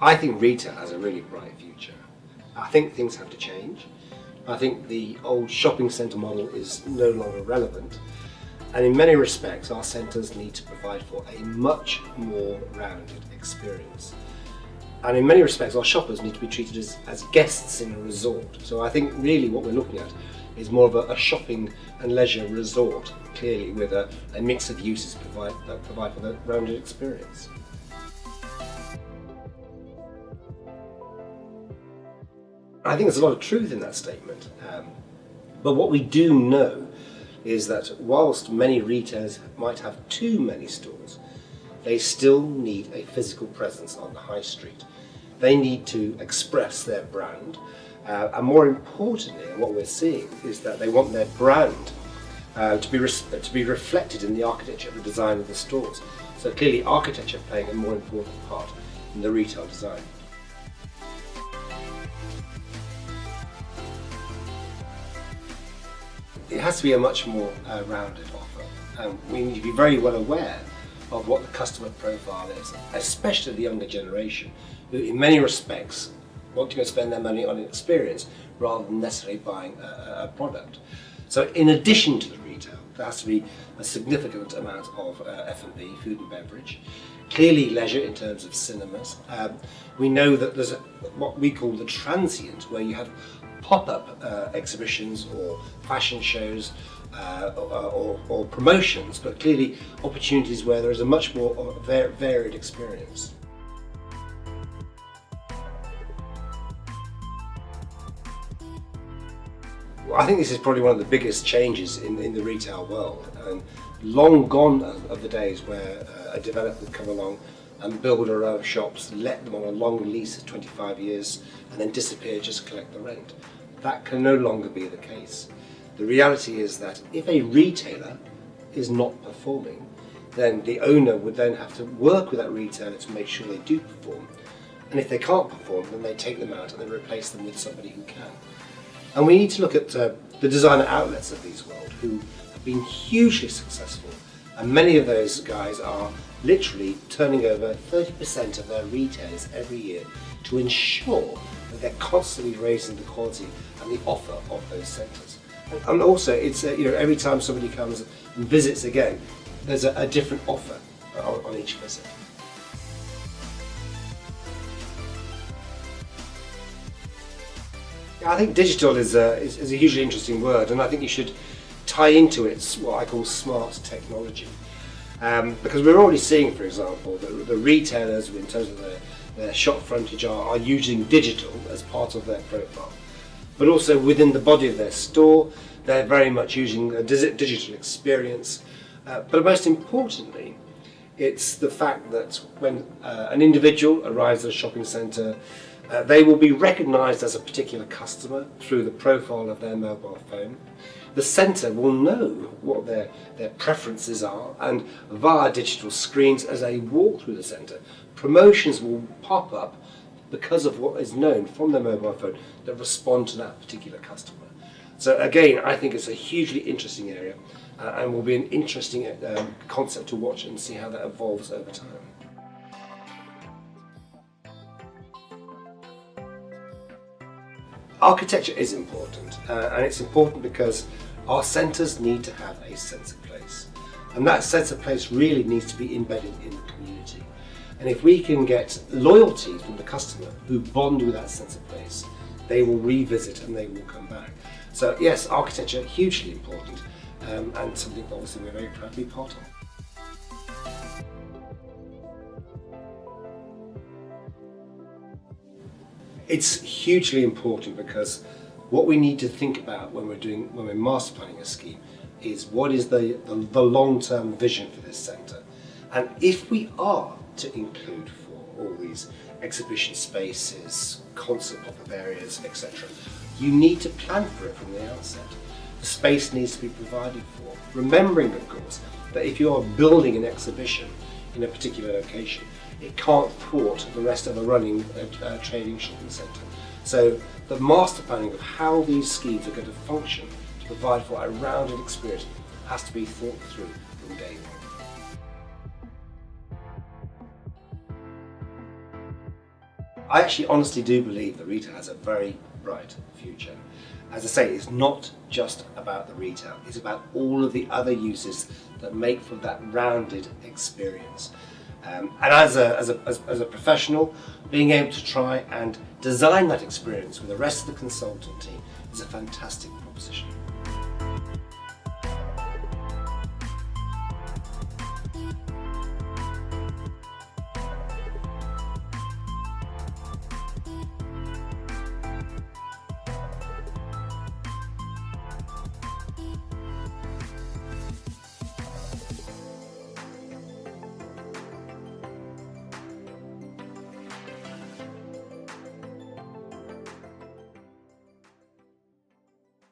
I think retail has a really bright future. I think things have to change. I think the old shopping centre model is no longer relevant. And in many respects, our centres need to provide for a much more rounded experience. And in many respects, our shoppers need to be treated as guests in a resort. So I think really what we're looking at is more of a shopping and leisure resort, clearly with a mix of uses that provide for the rounded experience. I think there's a lot of truth in that statement. But what we do know is that whilst many retailers might have too many stores, they still need a physical presence on the high street. They need to express their brand, and more importantly, what we're seeing is that they want their brand to be reflected in the architecture and the design of the stores. So clearly architecture playing a more important part in the retail design. It has to be a much more rounded offer. We need to be very well aware of what the customer profile is, especially the younger generation, who in many respects want to go spend their money on an experience rather than necessarily buying a product. So in addition to the retail, there has to be a significant amount of F&B, food and beverage, clearly leisure in terms of cinemas. We know that there's what we call the transient, where you have pop-up exhibitions or fashion shows or promotions, but clearly opportunities where there is a much more varied experience. Well, I think this is probably one of the biggest changes in the retail world, and long gone are the days where a developer would come along and build a row of shops, let them on a long lease of 25 years and then disappear just to collect the rent. That can no longer be the case. The reality is that if a retailer is not performing, then the owner would then have to work with that retailer to make sure they do perform. And if they can't perform, then they take them out and they replace them with somebody who can. And we need to look at the designer outlets of these world who have been hugely successful. And many of those guys are literally turning over 30% of their retailers every year to ensure that they're constantly raising the quality and the offer of those centres. And also, it's every time somebody comes and visits again, there's a different offer on each visit. I think digital is a hugely interesting word, and I think you should tie into it what I call smart technology. Because we're already seeing, for example, that the retailers, in terms of their shop frontage, are using digital as part of their profile. But also within the body of their store, they're very much using a digital experience. But most importantly, it's the fact that when an individual arrives at a shopping centre, they will be recognised as a particular customer through the profile of their mobile phone. The centre will know what their preferences are, and via digital screens as they walk through the centre, promotions will pop up because of what is known from their mobile phone that respond to that particular customer. So again, I think it's a hugely interesting area and will be an interesting concept to watch and see how that evolves over time. Architecture is important, and it's important because our centres need to have a sense of place, and that sense of place really needs to be embedded in the community. And if we can get loyalty from the customer who bond with that sense of place, they will revisit and they will come back. So yes, architecture hugely important, and something obviously we're very proud to be part of. It's hugely important because what we need to think about when we're master planning a scheme is what is the long-term vision for this centre. And if we are to include for all these exhibition spaces, concert pop-up areas, etc., you need to plan for it from the outset. The space needs to be provided for, remembering of course that if you are building an exhibition in a particular location, it can't thwart the rest of a running trading shopping centre. So the master planning of how these schemes are going to function to provide for a rounded experience has to be thought through from day one. I actually honestly do believe that retail has a very bright future. As I say, it's not just about the retail, it's about all of the other uses that make for that rounded experience. And as a professional, being able to try and design that experience with the rest of the consultant team is a fantastic proposition.